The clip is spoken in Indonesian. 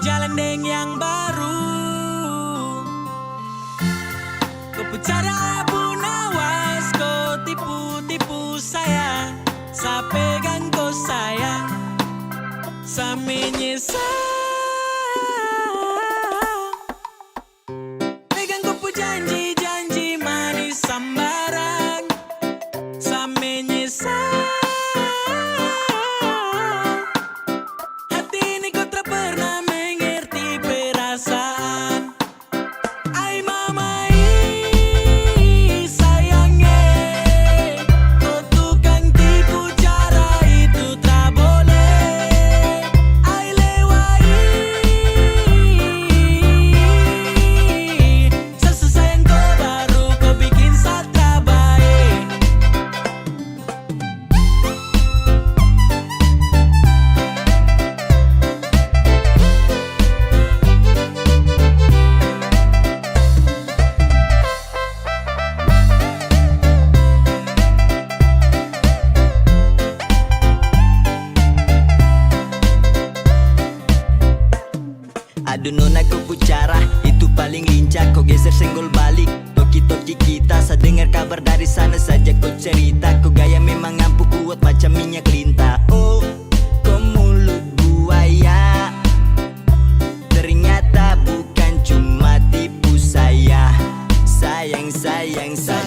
jalan deng yang baru. Kau bicara abu nawas, kau tipu-tipu saya. Saya pegang kau sayang, saya menyesal. Pegang kau pu janji-janji manis sambarang, saya menyesal. Hati ini kau tak pernah mengerti perasaan. Ai mamai sayangnya, kau tukang tipu, cara itu tak boleh. Ai lewai sesayang kau baru kau bikin satra baik. Aduh nona kau pucara, itu paling lincah. Kau geser senggol balik, toki-toki kita. Saya dengar kabar dari sana saja kau cerita. Kau gaya memang ampuh kuat macam minyak lintah. Oh, kau mulut buaya, ternyata bukan cuma tipu saya. Sayang, sayang, sayang.